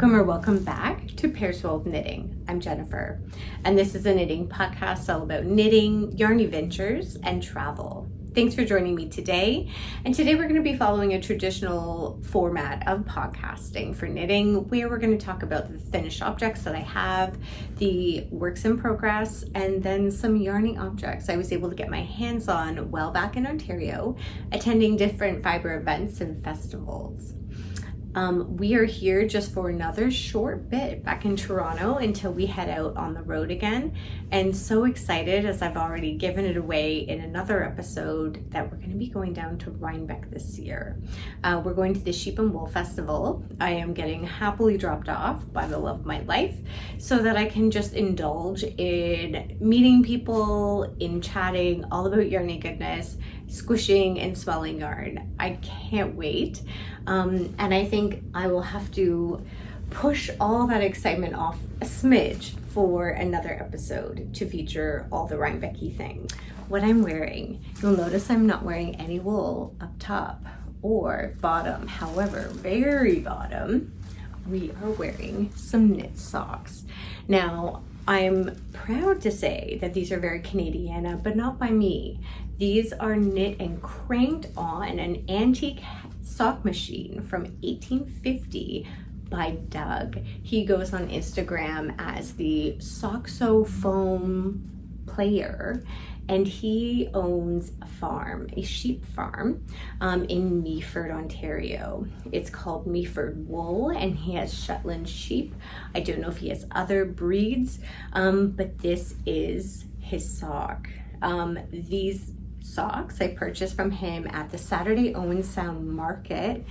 Welcome back to Pairswell with Knitting. I'm Jennifer, and this is a knitting podcast all about knitting, yarny ventures, and travel. Thanks for joining me today. And today we're going to be following a traditional format of podcasting for knitting, where we're going to talk about the finished objects that I have, the works in progress, and then some yarny objects I was able to get my hands on while back in Ontario, attending different fiber events and festivals. We are here just for another short bit back in Toronto until we head out on the road again, and so excited, as I've already given it away in another episode, that we're going to be going down to Rhinebeck this year. We're going to the Sheep and Wool Festival. I am getting happily dropped off by the love of my life so that I can just indulge in meeting people, in chatting all about yarny goodness, squishing and swelling yarn. I can't wait. And I think I will have to push all that excitement off a smidge for another episode to feature all the Rhinebeck-y things. What I'm wearing, you'll notice I'm not wearing any wool up top or bottom. However, very bottom, we are wearing some knit socks. Now, I'm proud to say that these are very Canadiana, but not by me. These are knit and cranked on an antique sock machine from 1850 by Doug. He goes on Instagram as the Soxo Foam Player, and he owns a farm, a sheep farm in Meaford, Ontario. It's called Meaford Wool, and he has Shetland sheep. I don't know if he has other breeds, but this is his sock. These socks I purchased from him at the Saturday Owen Sound Market,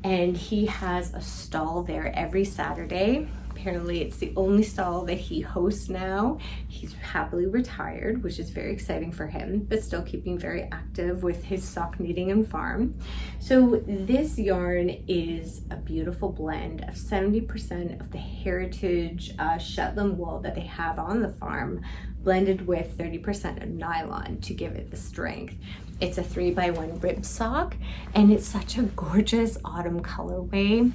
and he has a stall there every Saturday. Apparently it's the only stall that he hosts now. He's happily retired, which is very exciting for him, but still keeping very active with his sock knitting and farm. So this yarn is a beautiful blend of 70% of the heritage Shetland wool that they have on the farm, blended with 30% of nylon to give it the strength. It's a 3x1 rib sock, and it's such a gorgeous autumn colorway.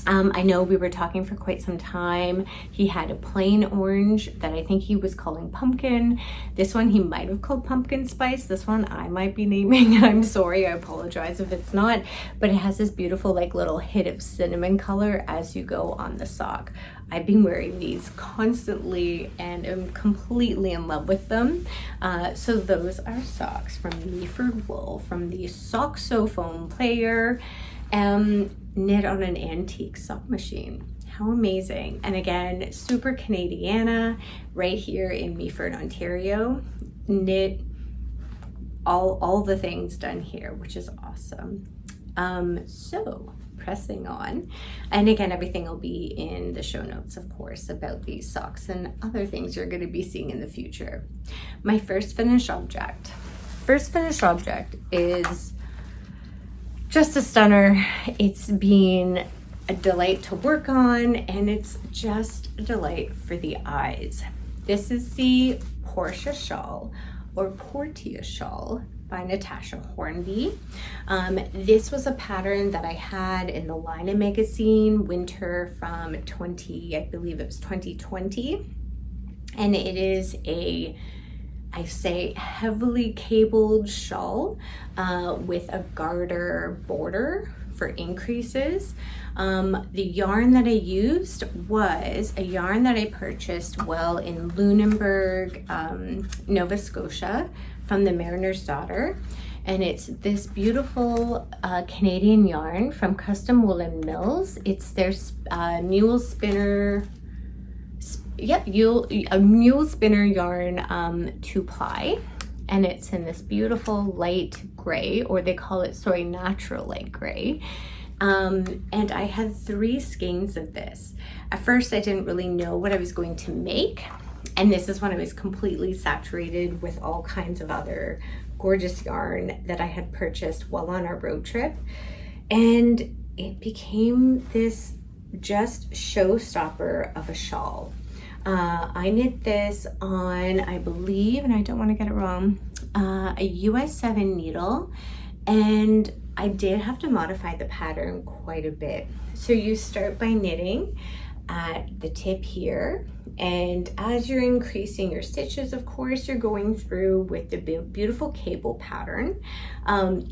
I know we were talking for quite some time. He had a plain orange that I think he was calling pumpkin. This one he might have called pumpkin spice. This one I might be naming. I'm sorry, I apologize if it's not, but it has this beautiful like little hit of cinnamon color as you go on the sock. I've been wearing these constantly and am completely in love with them. So those are socks from Meaford Wool from the Soxo Foam Player. Knit on an antique sock machine. How amazing. And again, super Canadiana, right here in Meaford, Ontario. Knit all the things done here, which is awesome. So pressing on, and again, everything will be in the show notes, of course, about these socks and other things you're going to be seeing in the future. My first finished object is just a stunner. It's been a delight to work on, and it's just a delight for the eyes. This is the Portia shawl, or Portia shawl, by Natasja Hornby. This was a pattern that I had in the Lina magazine winter from 2020, and it is I say heavily cabled shawl with a garter border for increases. The yarn that I used was a yarn that I purchased in Lunenburg, Nova Scotia, from the Mariner's Daughter. And it's this beautiful Canadian yarn from Custom Woolen Mills. It's their Mule spinner. A Mule spinner yarn 2-ply, and it's in this beautiful light gray, or they call it natural light gray. And I had 3 skeins of this. At first I didn't really know what I was going to make, and this is when I was completely saturated with all kinds of other gorgeous yarn that I had purchased while on our road trip, and it became this just showstopper of a shawl. I knit this on, I believe, and I don't want to get it wrong, a US 7 needle, and I did have to modify the pattern quite a bit. So you start by knitting at the tip here, and as you're increasing your stitches, of course, you're going through with the beautiful cable pattern.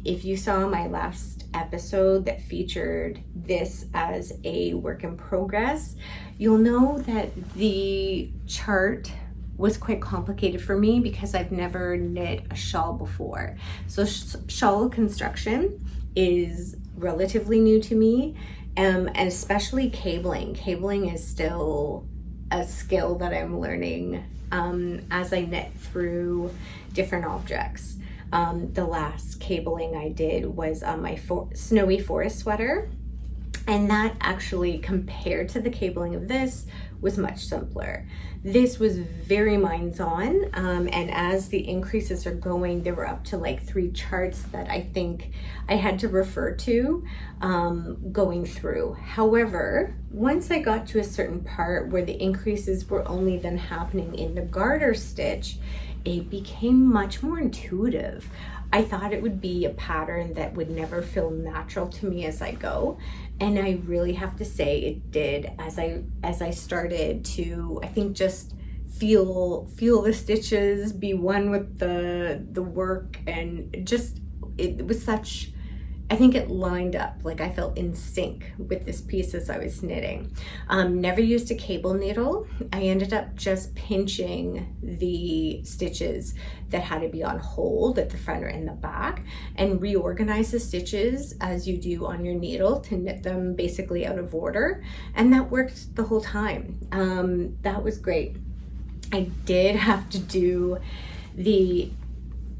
If you saw my last episode that featured this as a work in progress, you'll know that the chart was quite complicated for me because I've never knit a shawl before. So shawl construction is relatively new to me, and especially cabling. Cabling is still a skill that I'm learning as I knit through different objects. The last cabling I did was on my snowy forest sweater, and that actually, compared to the cabling of this, was much simpler. This was very minds-on, and as the increases are going, there were up to like 3 charts that I think I had to refer to going through. However, once I got to a certain part where the increases were only then happening in the garter stitch, it became much more intuitive. I thought it would be a pattern that would never feel natural to me as I go, and I really have to say it did as I started to, I think, just feel the stitches, be one with the work, and just it was such, I think it lined up, like I felt in sync with this piece as I was knitting. Never used a cable needle. I ended up just pinching the stitches that had to be on hold at the front or in the back, and reorganize the stitches as you do on your needle to knit them basically out of order. And that worked the whole time. That was great. I did have to do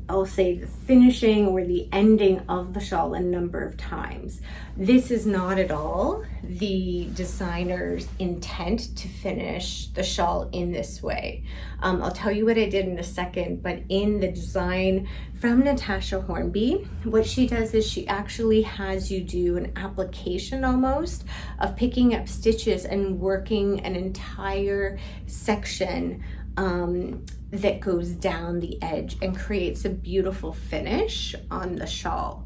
I'll say the finishing or the ending of the shawl a number of times. This is not at all the designer's intent to finish the shawl in this way. I'll tell you what I did in a second, but in the design from Natasja Hornby, what she does is she actually has you do an application almost of picking up stitches and working an entire section that goes down the edge and creates a beautiful finish on the shawl.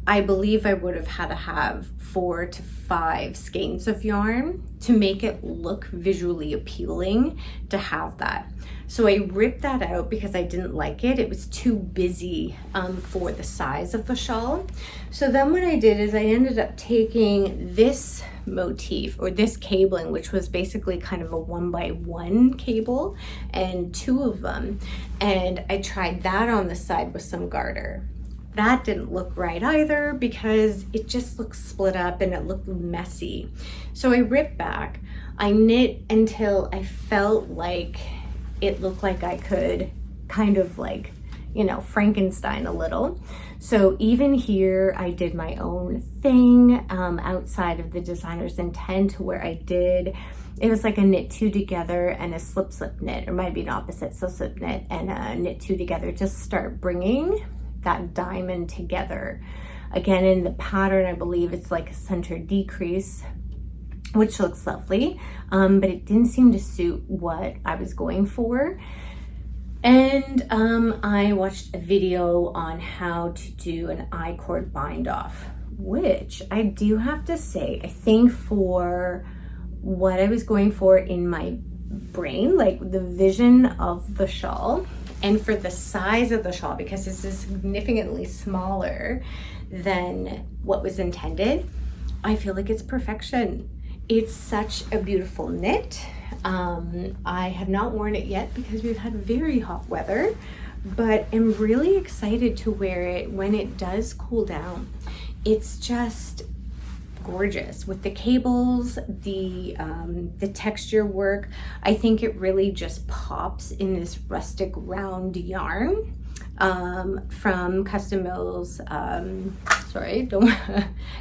I believe I would have had to have 4 to 5 skeins of yarn to make it look visually appealing to have that. So I ripped that out because I didn't like it. It was too busy for the size of the shawl. So then what I did is I ended up taking this motif or this cabling, which was basically kind of a 1x1 cable and 2 of them, and I tried that on the side with some garter. That didn't look right either because it just looked split up and it looked messy. So I ripped back. I knit until I felt like it looked like I could kind of like, you know, Frankenstein a little. So even here, I did my own thing outside of the designer's intent, where it was like a knit 2 together and a slip knit, or might be an opposite, so slip knit and a knit 2 together. Just start bringing that diamond together. Again, in the pattern, I believe it's like a center decrease, which looks lovely, but it didn't seem to suit what I was going for. And I watched a video on how to do an I-cord bind off, which I do have to say, I think for what I was going for in my brain, like the vision of the shawl, and for the size of the shawl, because this is significantly smaller than what was intended, I feel like it's perfection. It's such a beautiful knit. I have not worn it yet because we've had very hot weather, but I'm really excited to wear it when it does cool down. It's just gorgeous with the cables, the texture work. I think it really just pops in this rustic round yarn from Custom Mills,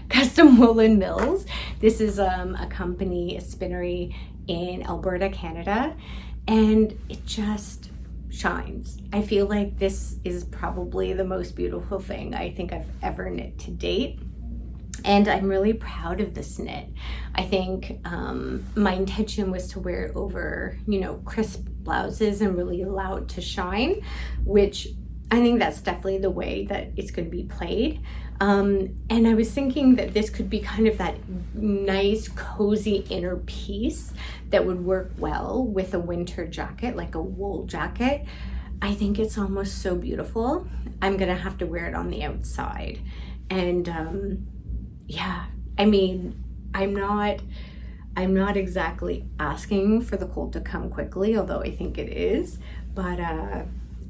Custom Woolen Mills. This is a company, a spinnery in Alberta, Canada, and it just shines. I feel like this is probably the most beautiful thing I think I've ever knit to date. And I'm really proud of this knit. I think my intention was to wear it over, you know, crisp blouses and really allow it to shine, which I think that's definitely the way that it's going to be played. And I was thinking that this could be kind of that nice, cozy inner piece that would work well with a winter jacket, like a wool jacket. I think it's almost so beautiful. I'm going to have to wear it on the outside. And yeah, I mean, I'm not exactly asking for the cold to come quickly, although I think it is, but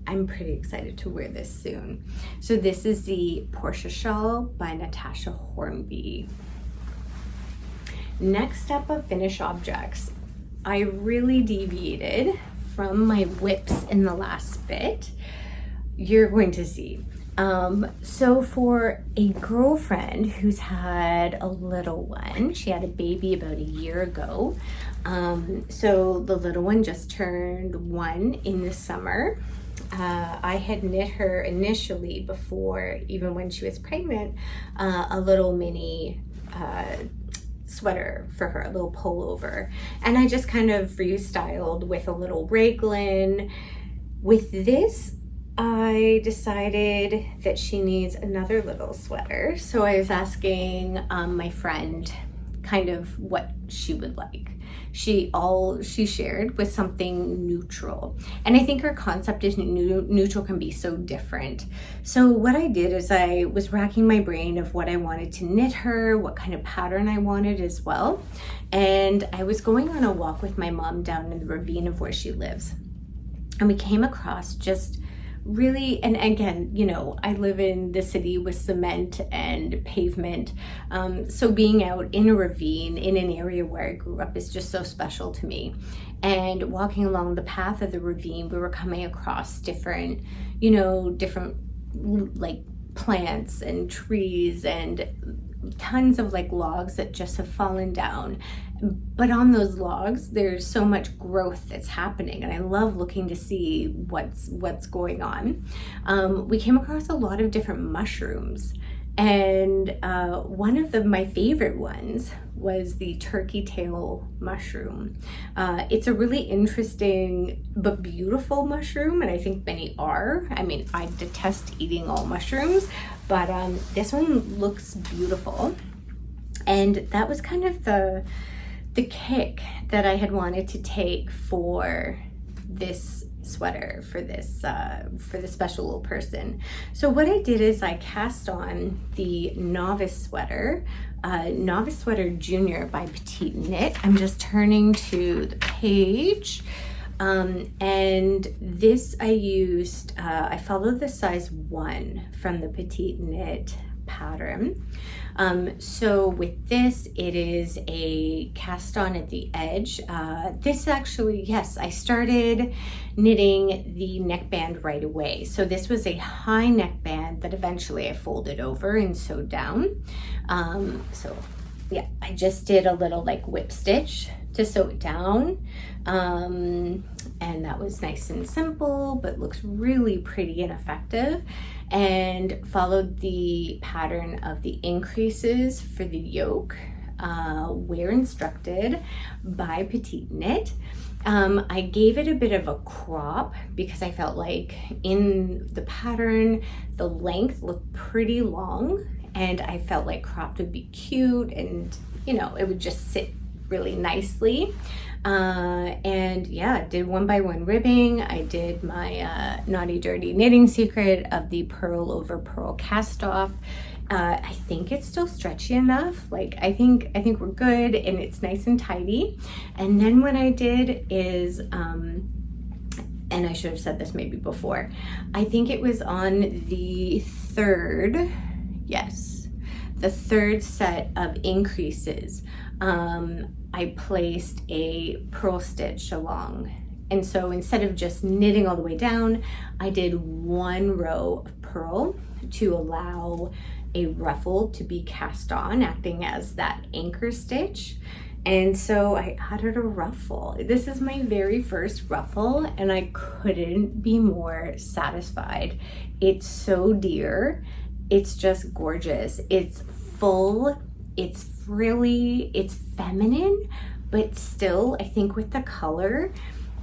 I'm pretty excited to wear this soon. So this is the Portia shawl by Natasja Hornby. Next up of finished objects, I really deviated from my whips in the last bit. You're going to see. So for a girlfriend who's had a little one, she had a baby about a year ago. So the little one just turned 1 in the summer. I had knit her initially before, even when she was pregnant, a little mini sweater for her, a little pullover. And I just kind of restyled with a little raglan. With this, I decided that she needs another little sweater. So I was asking my friend kind of what she would like. She shared was something neutral. And I think her concept is neutral can be so different. So what I did is I was racking my brain of what I wanted to knit her, what kind of pattern I wanted as well. And I was going on a walk with my mom down in the ravine of where she lives. And we came across just really, and again, you know, I live in the city with cement and pavement. So being out in a ravine in an area where I grew up is just so special to me. And walking along the path of the ravine, we were coming across different like plants and trees and tons of like logs that just have fallen down. But on those logs, there's so much growth that's happening, and I love looking to see what's going on. We came across a lot of different mushrooms, and one of my favorite ones was the turkey tail mushroom. It's a really interesting but beautiful mushroom, and I think many are. I mean, I detest eating all mushrooms, but this one looks beautiful. And that was kind of the kick that I had wanted to take for this sweater, for this special little person. So what I did is I cast on the Novice sweater, Novice Sweater Junior by Petite Knit. I'm just turning to the page. And this I used, I followed the size 1 from the Petite Knit pattern. So with this, it is a cast on at the edge. This actually, yes, I started knitting the neckband right away. So this was a high neckband that eventually I folded over and sewed down. So yeah, I just did a little like whip stitch to sew it down. And that was nice and simple, but looks really pretty and effective. And followed the pattern of the increases for the yoke, where instructed by Petite Knit. I gave it a bit of a crop because I felt like in the pattern, the length looked pretty long, and I felt like cropped would be cute, and you know, it would just sit really nicely. And yeah, did 1x1 ribbing. I did my naughty dirty knitting secret of the purl over purl cast off. I think it's still stretchy enough. Like I think we're good, and it's nice and tidy. And then what I did is and I should have said this maybe before, I think it was on the third set of increases, I placed a purl stitch along. And so instead of just knitting all the way down, I did 1 row of purl to allow a ruffle to be cast on, acting as that anchor stitch. And so I added a ruffle. This is my very first ruffle, and I couldn't be more satisfied. It's so dear. It's just gorgeous. It's full, it's frilly, it's feminine, but still, I think with the color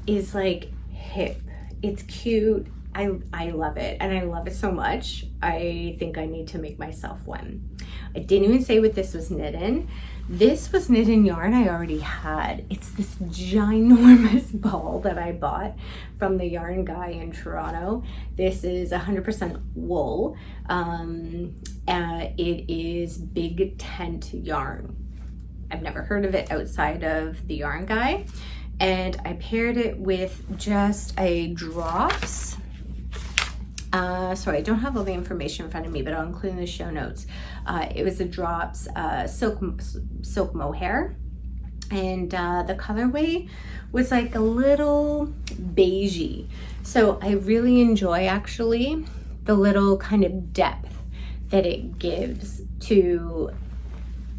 is like hip. It's cute. I love it, and I love it so much. I think I need to make myself one. I didn't even say what this was knit in. This was knit in yarn I already had. It's this ginormous ball that I bought from the yarn guy in Toronto. This is 100% wool. It is Big Tent yarn. I've never heard of it outside of the yarn guy. And I paired it with just a Drops. Sorry, I don't have all the information in front of me, but I'll include in the show notes. It was the Drops Silk Mohair. And the colorway was like a little beigey. So I really enjoy actually the little kind of depth that it gives to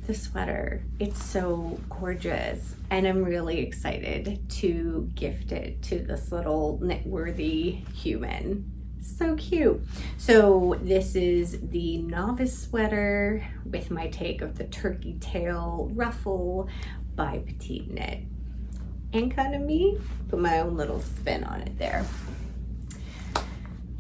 the sweater. It's so gorgeous, and I'm really excited to gift it to this little knit-worthy human. So cute. So this is the Novice sweater with my take of the turkey tail ruffle by Petite knit, and kind of me put my own little spin on it there.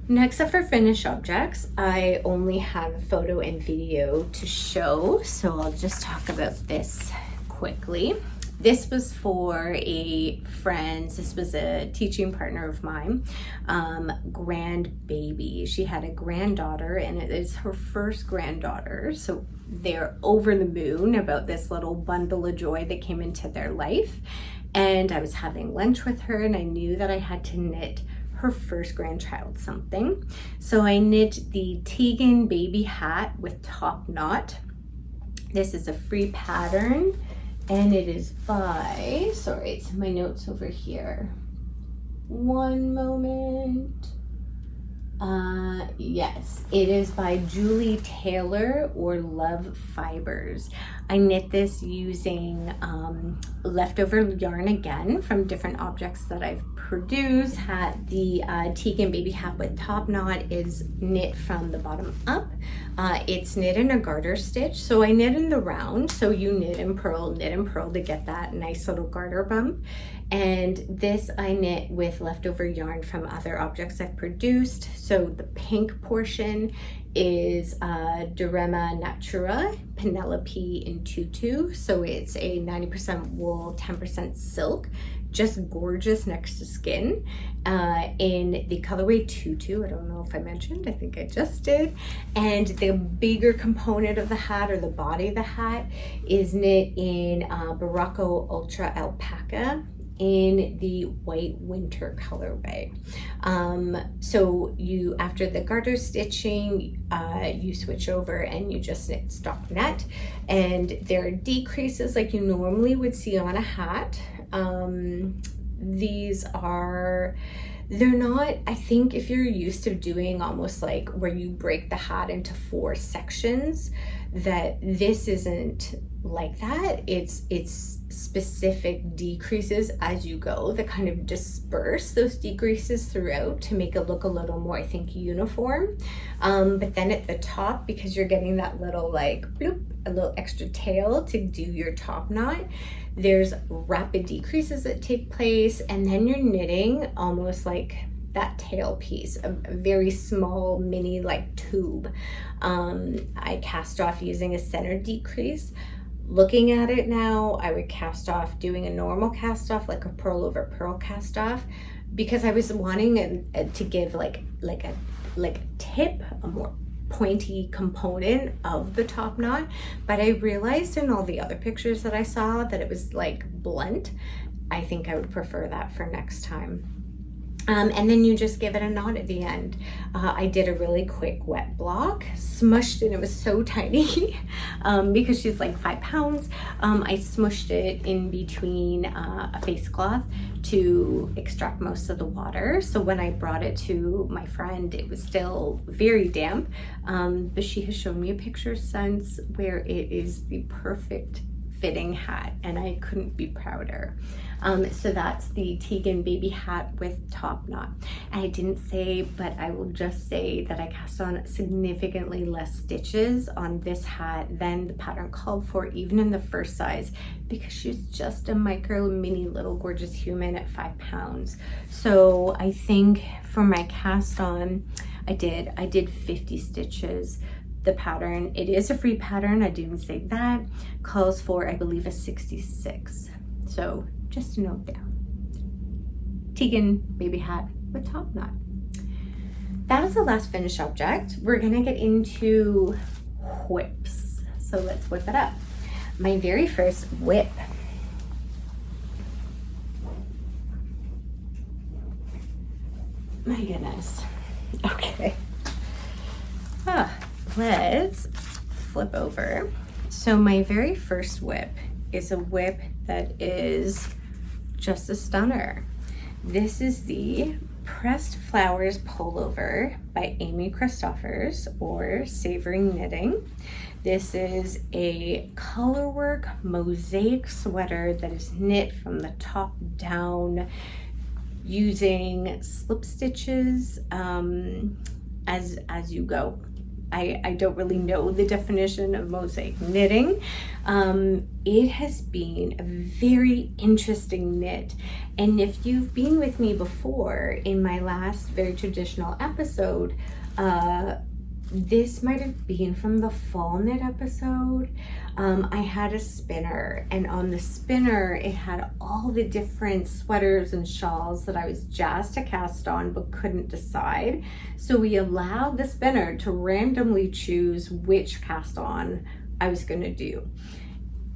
Next up for finished objects, I only have a photo and video to show, so I'll just talk about this quickly. This was for a friend's, this was a teaching partner of mine, grandbaby. She had a granddaughter, and it is her first granddaughter, so they're over the moon about this little bundle of joy that came into their life. And I was having lunch with her, and I knew that I had to knit her first grandchild something. So I knit the Tegan Baby Hat with top knot. This is a free pattern, and it is by, sorry, it's my notes over here. One moment. Yes, it is by Julie Taylor or Love Fibres. I knit this using leftover yarn again from different objects that I've produced. The Tegan Baby Hat with top knot is knit from the bottom up. It's knit in a garter stitch. So I knit in the round. So you knit and purl to get that nice little garter bump. And this I knit with leftover yarn from other objects I've produced. So the pink portion is Rerum Natura, Pénélope in Tutu. So it's a 90% wool, 10% silk. Just gorgeous next to skin. In the colorway Tutu, I don't know if I mentioned, I think I just did. And the bigger component of the hat, or the body of the hat, is knit in Berroco Ultra Alpaca in the white winter colorway. So you, after the garter stitching, you switch over and you just knit stock net, and there are decreases like you normally would see on a hat. These are, they're not, I think if you're used to doing almost like where you break the hat into 4 sections, that this isn't like that. It's specific decreases as you go that kind of disperse those decreases throughout to make it look a little more, I think, uniform. But then at the top, because you're getting that little like bloop, a little extra tail to do your top knot, there's rapid decreases that take place, and then you're knitting almost like that tail piece, a very small mini like tube. I cast off using a center decrease. Looking at it now, I would cast off doing a normal cast off, like a purl over purl cast off, because I was wanting to give like a tip, a more pointy component of the top knot. But I realized in all the other pictures that I saw that it was like blunt. I think I would prefer that for next time. And then you just give it a knot at the end. I did a really quick wet block, smushed it, it was so tiny because she's like 5 pounds. I smushed it in between a face cloth to extract most of the water. So when I brought it to my friend, it was still very damp, but she has shown me a picture since where it is the perfect fitting hat, and I couldn't be prouder. So that's the Tegan Baby Hat with top knot. And I didn't say, but I will just say that I cast on significantly less stitches on this hat than the pattern called for, even in the first size, because she's just a micro mini little gorgeous human at 5 pounds. So I think for my cast on, I did 50 stitches. The pattern, it is a free pattern, I didn't say that, calls for, I believe, a 66. So just to note down. Tegan Baby Hat with top knot. That was the last finished object. We're gonna get into whips. So let's whip it up. My very first whip. My goodness. Okay. Let's flip over. So my very first whip is a whip that is just a stunner. This is the Pressed Flowers Pullover by Amy Christoffers, or Savoring Knitting. This is a colorwork mosaic sweater that is knit from the top down using slip stitches as you go. I don't really know the definition of mosaic knitting. It has been a very interesting knit. And if you've been with me before in my last very traditional episode, this might have been from the fall knit episode. I had a spinner, and on the spinner it had all the different sweaters and shawls that I was jazzed to cast on but couldn't decide. So we allowed the spinner to randomly choose which cast on I was going to do.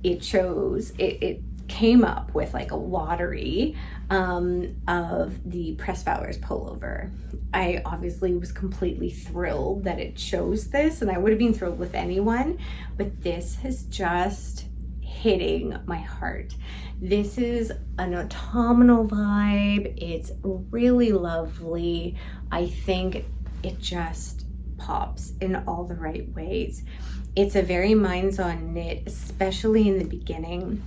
It came up with like a lottery of the Pressed Flowers pullover. I obviously was completely thrilled that it chose this, and I would have been thrilled with anyone, but this is just hitting my heart. This is an autumnal vibe. It's really lovely. I think it just pops in all the right ways. It's a very Minds On knit, especially in the beginning.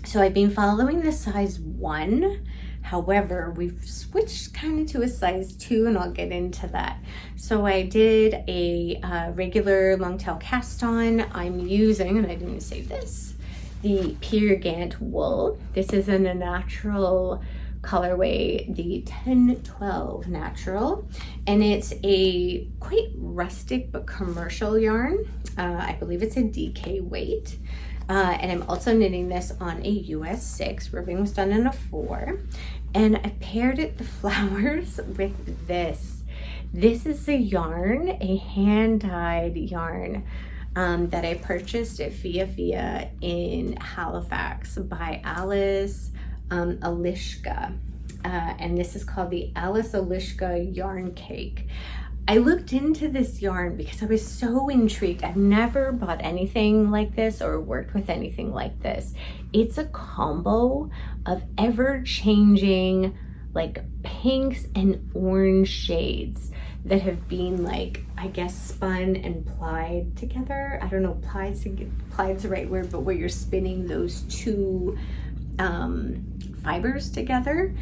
So I've been following the size 1. However, we've switched kind of to a size 2, and I'll get into that. So I did a regular long tail cast on. I'm using, and I didn't say this, the Peer Gant wool. This is in a natural colorway, the 1012 natural, and it's a quite rustic but commercial yarn. I believe it's a DK weight. And I'm also knitting this on a US 6. Ribbing was done in a 4. And I paired the flowers with this. This is a yarn, a hand-dyed yarn that I purchased at Fia in Halifax by Alice Alishka. And this is called the Alice Alishka Yarn Cake. I looked into this yarn because I was so intrigued. I've never bought anything like this or worked with anything like this. It's a combo of ever-changing like pinks and orange shades that have been like, I guess, spun and plied together. I don't know, plied's the right word, but where you're spinning those two fibers together.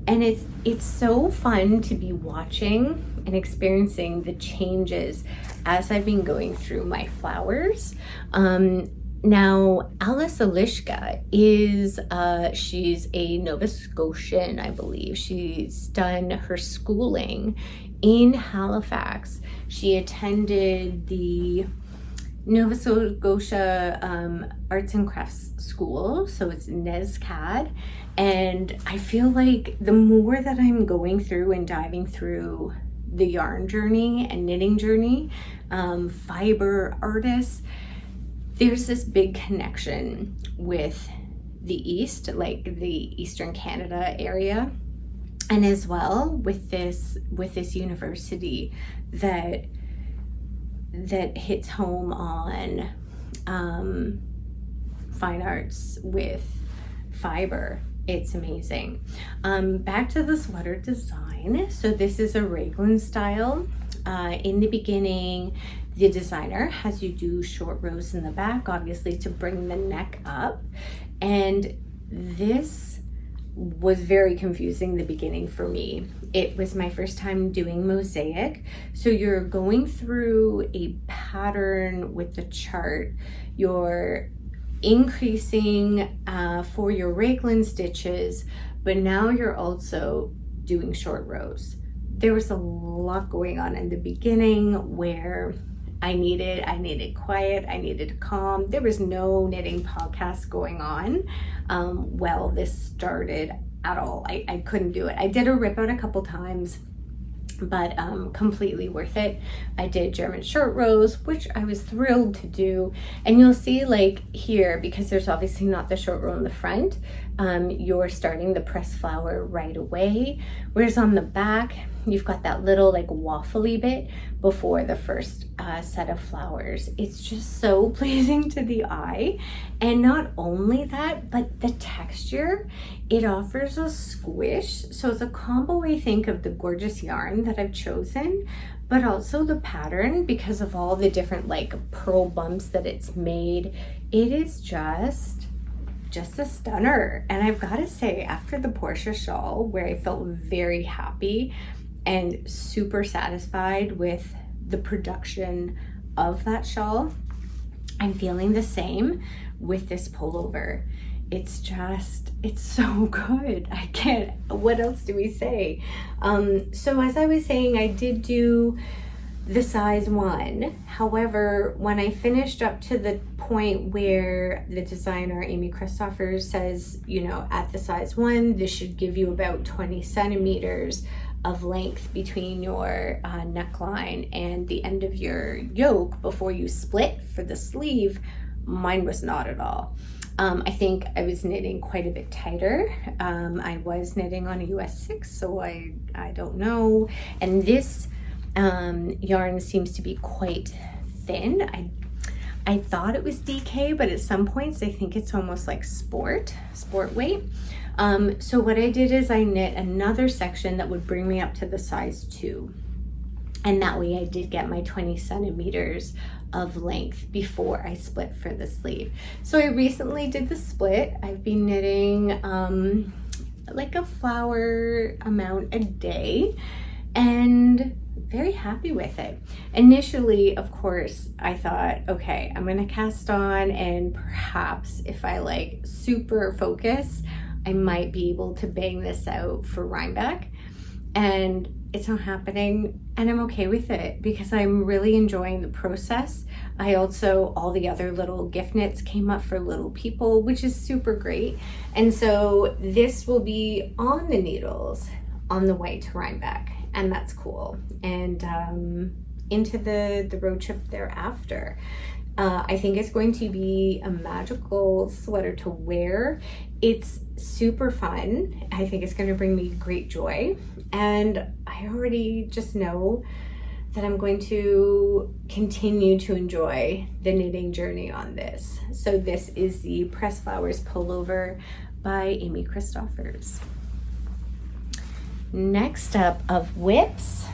And it's so fun to be watching and experiencing the changes as I've been going through my flowers. Now, Alice Alishka is, she's a Nova Scotian, I believe. She's done her schooling in Halifax. She attended the Nova Scotia Arts and Crafts School, so it's NESCAD. And I feel like the more that I'm going through and diving through the yarn journey and knitting journey, fiber artists, there's this big connection with the East, like the Eastern Canada area, and as well with this university that hits home on fine arts with fiber. It's amazing. Back to the sweater design. So this is a raglan style. in the beginning, the designer has you do short rows in the back, obviously to bring the neck up. And this was very confusing in the beginning for me. It was my first time doing Mosaic. So you're going through a pattern with the chart. You're increasing for your raglan stitches, but now you're also doing short rows. There was a lot going on in the beginning where I needed quiet, I needed calm. There was no knitting podcast going on while this started at all. I couldn't do it. I did a rip out a couple times, but completely worth it. I did German short rows, which I was thrilled to do. And you'll see like here, because there's obviously not the short row in the front, you're starting the press flower right away. Whereas on the back, you've got that little like waffly bit before the first set of flowers. It's just so pleasing to the eye. And not only that, but the texture, it offers a squish. So it's a combo, I think, of the gorgeous yarn that I've chosen, but also the pattern, because of all the different like pearl bumps that it's made. It is just a stunner. And I've got to say, after the Portia shawl, where I felt very happy and super satisfied with the production of that shawl, I'm feeling the same with this pullover. It's so good. I can't, what else do we say? So as I was saying, I did do the size 1. However, when I finished up to the point where the designer, Amy Christopher, says, you know, at the size 1, this should give you about 20 centimeters of length between your neckline and the end of your yoke before you split for the sleeve, mine was not at all. I think I was knitting quite a bit tighter. I was knitting on a US 6, so I don't know. And this yarn seems to be quite thin. I thought it was DK, but at some points I think it's almost like sport weight. So what I did is I knit another section that would bring me up to the size 2. And that way I did get my 20 centimeters of length before I split for the sleeve. So I recently did the split. I've been knitting like a flower amount a day, and very happy with it. Initially, of course, I thought, okay, I'm gonna cast on, and perhaps if I like super focus, I might be able to bang this out for Rhinebeck. And it's not happening, and I'm okay with it because I'm really enjoying the process. I also, all the other little gift knits came up for little people, which is super great. And so this will be on the needles on the way to Rhinebeck, and that's cool. And into the road trip thereafter. I think it's going to be a magical sweater to wear. It's super fun. I think it's going to bring me great joy. And I already just know that I'm going to continue to enjoy the knitting journey on this. So this is the Press Flowers pullover by Amy Christophers. Next up of whips,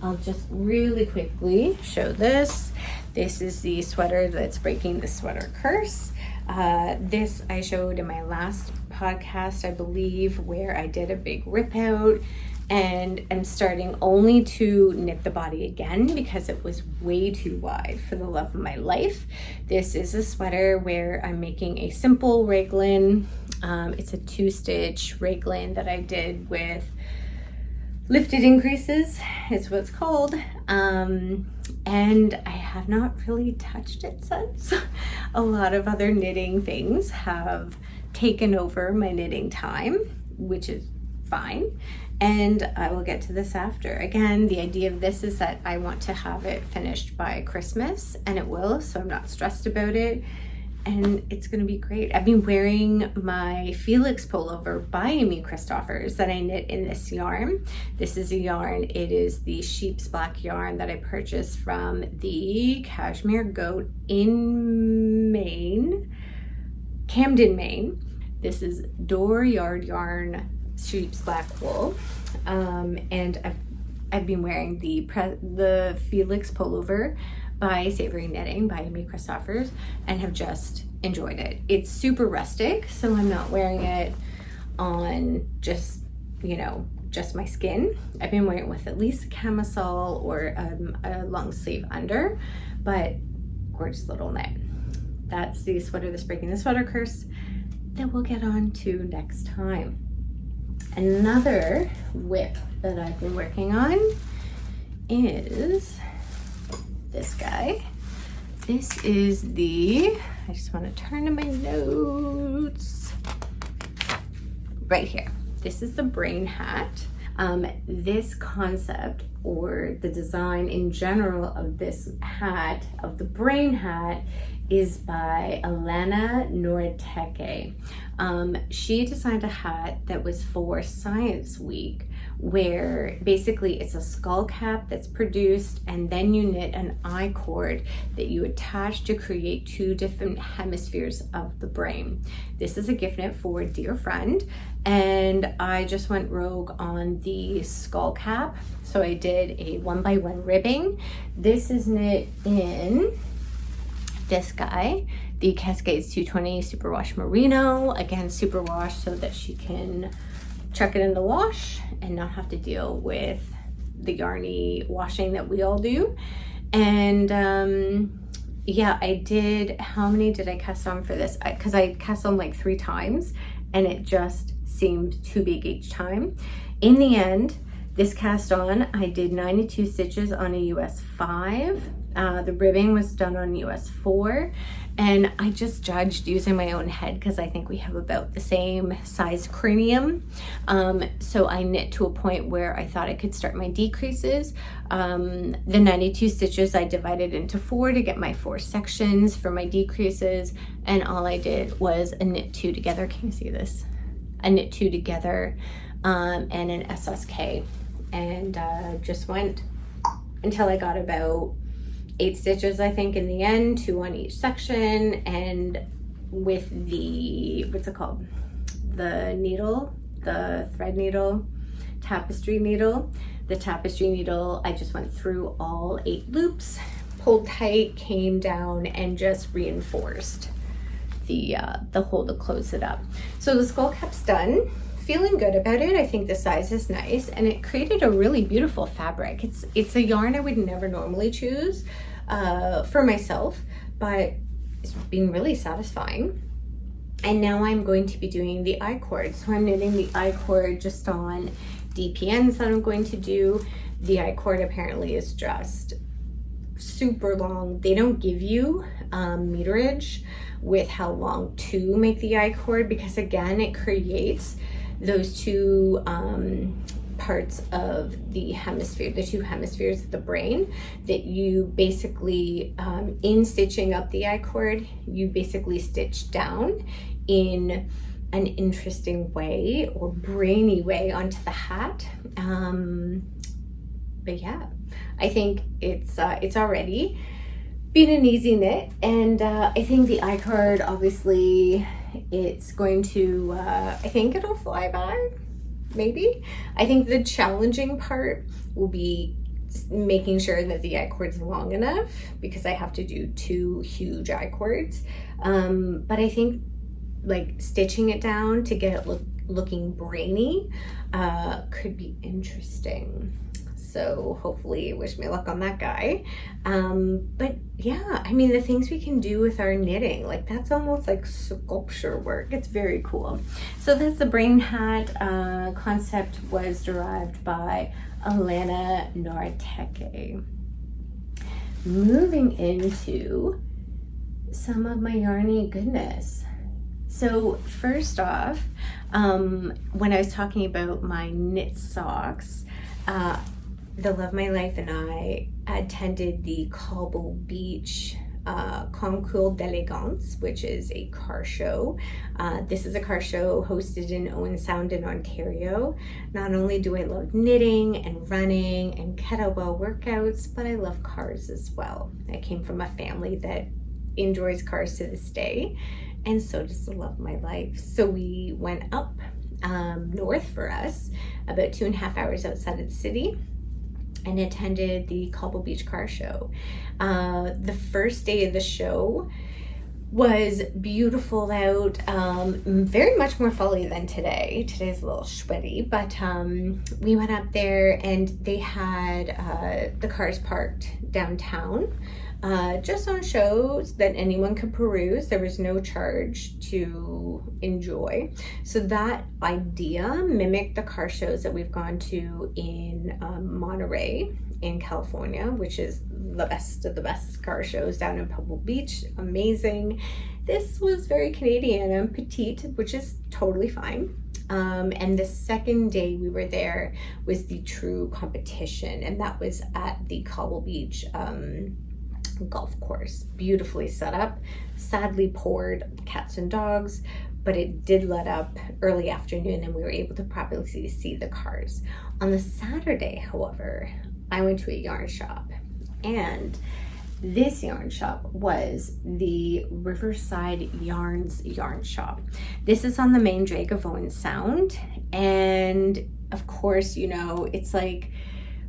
I'll just really quickly show this. This is the sweater that's breaking the sweater curse. This I showed in my last podcast, I believe, where I did a big rip out, and I'm starting only to knit the body again because it was way too wide for the love of my life. This is a sweater where I'm making a simple raglan. It's a 2-stitch raglan that I did with lifted increases, is what it's called. And I have not really touched it since. A lot of other knitting things have taken over my knitting time, which is fine. And I will get to this after. Again, the idea of this is that I want to have it finished by Christmas, and it will, so I'm not stressed about it. And it's gonna be great. I've been wearing my Felix pullover by Amy Christophers that I knit in this yarn. This is a yarn, it is the sheep's black yarn that I purchased from the Cashmere Goat in Maine, Camden, Maine. This is Door Yard Yarn sheep's black wool. And I've been wearing the Felix pullover by Savory Knitting by Amy Christophers and have just enjoyed it. It's super rustic, so I'm not wearing it on just, you know, just my skin. I've been wearing it with at least a camisole or a long sleeve under, but gorgeous little knit. That's the sweater that's breaking the sweater curse that we'll get on to next time. Another whip that I've been working on is this guy. This is I just want to turn to my notes right here. This is the brain hat. This concept, or the design in general of this hat, of the brain hat, is by Alana Noriteke. She designed a hat that was for Science Week, where basically it's a skull cap that's produced, and then you knit an I cord that you attach to create two different hemispheres of the brain. This is a gift knit for a dear friend, and I just went rogue on the skull cap. So I did a 1x1 ribbing. This is knit in this guy, the Cascades 220 Superwash Merino. Again, superwash so that she can chuck it in the wash and not have to deal with the yarny washing that we all do. And yeah, I did, how many did I cast on for this? Because I cast on like 3 times and it just seemed too big each time. In the end, this cast on, I did 92 stitches on a US 5. The ribbing was done on US 4, and I just judged using my own head because I think we have about the same size cranium. So I knit to a point where I thought I could start my decreases. The 92 stitches I divided into 4 to get my 4 sections for my decreases, and all I did was a knit 2 together. Can you see this? A knit 2 together and an SSK, and just went until I got about 8 stitches, I think, in the end, 2 on each section. And with the, what's it called? The needle, the thread needle, tapestry needle. The tapestry needle, I just went through all 8 loops, pulled tight, came down, and just reinforced the hole to close it up. So the skull cap's done. Feeling good about it. I think the size is nice, and it created a really beautiful fabric. It's a yarn I would never normally choose for myself, but it's been really satisfying. And now I'm going to be doing the I cord. So I'm knitting the I cord just on DPNs that I'm going to do. The I cord apparently is just super long. They don't give you meterage with how long to make the I cord, because again, it creates those 2 parts of the hemisphere, the 2 hemispheres of the brain, that you basically, in stitching up the I cord, you basically stitch down in an interesting way or brainy way onto the hat. But yeah, I think it's already been an easy knit, and I think the I cord, obviously, it's going to, I think it'll fly by, maybe. I think the challenging part will be making sure that the I cord's long enough, because I have to do 2 huge I cords. But I think like stitching it down to get it looking brainy could be interesting. So hopefully, wish me luck on that guy. But yeah, I mean, the things we can do with our knitting, like that's almost like sculpture work. It's very cool. So that's the brain hat. Concept was derived by Alana Noriteke. Moving into some of my yarny goodness. So first off, when I was talking about my knit socks, the Love My Life and I attended the Cobble Beach Concours d'Elegance, which is a car show. This is a car show hosted in Owen Sound in Ontario. Not only do I love knitting and running and kettlebell workouts, but I love cars as well. I came from a family that enjoys cars to this day, and so does the Love of My Life. So we went up north for us, about 2.5 hours outside of the city. and attended the Cobble Beach car show. The first day of the show was beautiful out, very much more folly than today. Today's a little sweaty, but we went up there and they had the cars parked downtown, just on shows that anyone could peruse. There was no charge to enjoy. So that idea mimicked the car shows that we've gone to in Monterey in California, which is the best of the best car shows down in Cobble Beach. Amazing. This was very Canadian and Petite, which is totally fine. And the second day we were there was the true competition, and that was at the Cobble Beach golf course. Beautifully set up. Sadly poured cats and dogs, but it did let up early afternoon and we were able to properly see the cars. On the Saturday, however, I went to a yarn shop, and this yarn shop was the Riverside Yarns yarn shop. This is on the main drag of Owen Sound, and of course, you know, it's like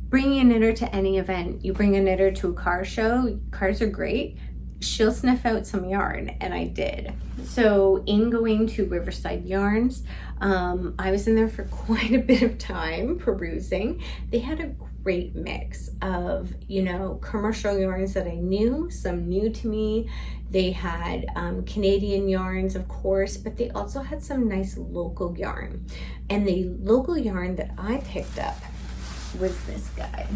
bringing a knitter to any event. You bring a knitter to a car show, cars are great. She'll sniff out some yarn, and I did. So in going to Riverside Yarns, I was in there for quite a bit of time perusing. They had a great mix of, you know, commercial yarns that I knew, some new to me. They had Canadian yarns, of course, but they also had some nice local yarn. And the local yarn that I picked up was this guy.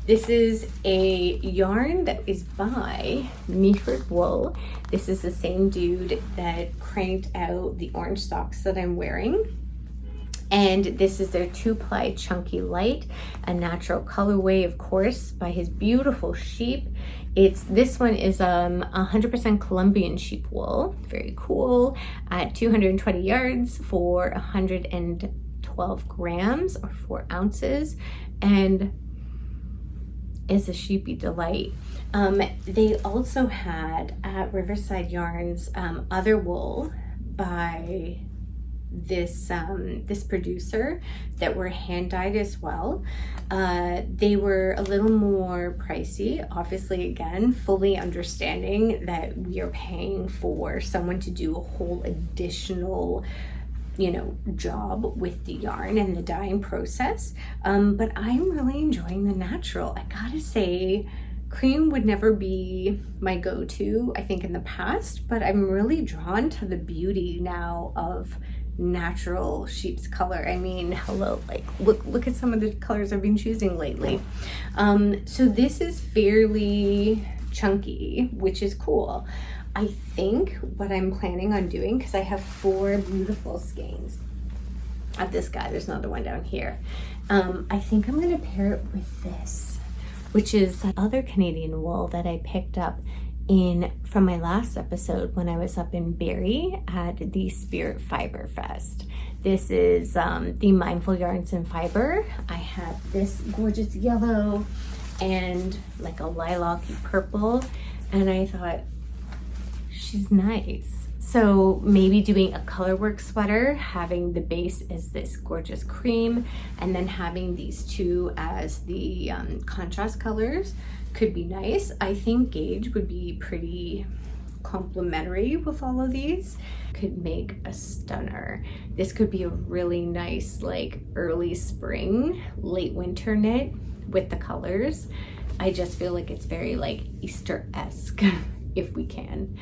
This is a yarn that is by Meaford Wool. This is the same dude that cranked out the orange socks that I'm wearing. And this is their 2-ply chunky light, a natural colorway, of course, by his beautiful sheep. This one is 100% Colombian sheep wool, very cool, at 220 yards for 112 grams or 4 ounces, and is a sheepy delight. They also had at Riverside Yarns other wool by this producer that were hand dyed as well. They were a little more pricey, obviously, again, fully understanding that we are paying for someone to do a whole additional, you know, job with the yarn and the dyeing process. But I'm really enjoying the natural. I gotta say, cream would never be my go-to, I think, in the past, but I'm really drawn to the beauty now of natural sheep's color. I mean, hello, like look at some of the colors I've been choosing lately. So this is fairly chunky, which is cool. I think what I'm planning on doing, because I have 4 beautiful skeins of this guy, there's another one down here. I think I'm going to pair it with this, which is other Canadian wool that I picked up from my last episode when I was up in Barrie at the Spirit Fibre Fest. This is the Mindful Yarns and Fibre. I have this gorgeous yellow and like a lilac-y purple, and I thought, she's nice. So maybe doing a colorwork sweater, having the base as this gorgeous cream, and then having these two as the contrast colors could be nice. I think gauge would be pretty complementary with all of these. Could make a stunner. This could be a really nice, like, early spring, late winter knit with the colors. I just feel like it's very like Easter-esque if we can.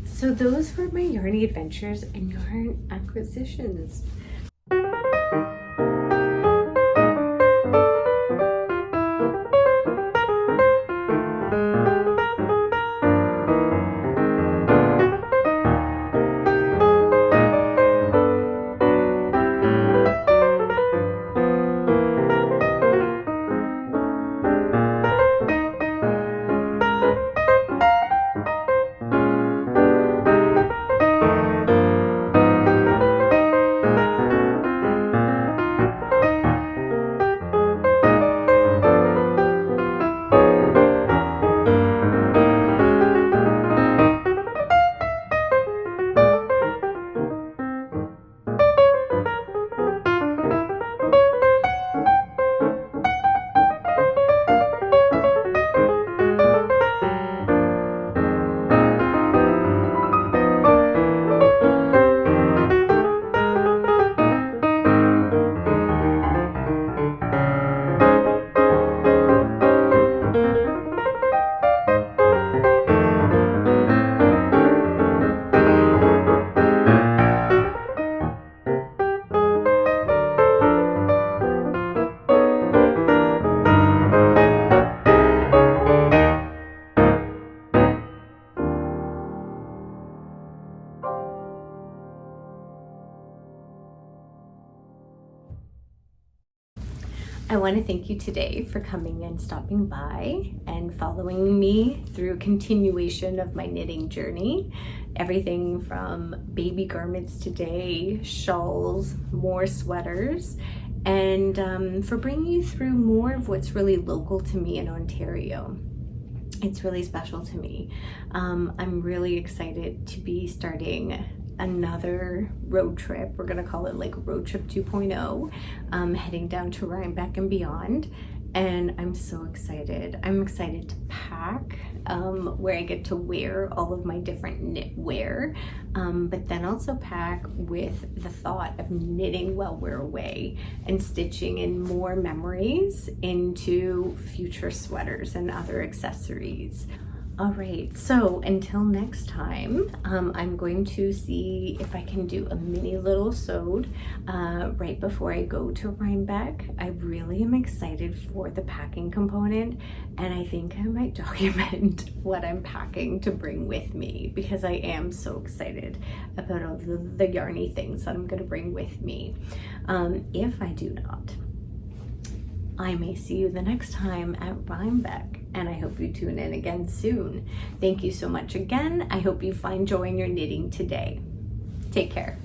So those were my yarny adventures and yarn acquisitions. I want to thank you today for coming and stopping by and following me through a continuation of my knitting journey. Everything from baby garments today, shawls, more sweaters, and for bringing you through more of what's really local to me in Ontario. It's really special to me. I'm really excited to be starting another road trip. We're gonna call it like Road Trip 2.0, heading down to Rhinebeck and beyond. And I'm so excited. I'm excited to pack, where I get to wear all of my different knitwear, but then also pack with the thought of knitting while we're away and stitching in more memories into future sweaters and other accessories. All right, so until next time, I'm going to see if I can do a mini little sewed right before I go to Rhinebeck. I really am excited for the packing component, and I think I might document what I'm packing to bring with me because I am so excited about all the yarny things that I'm gonna bring with me. If I do not, I may see you the next time at Rhinebeck, and I hope you tune in again soon. Thank you so much again. I hope you find joy in your knitting today. Take care.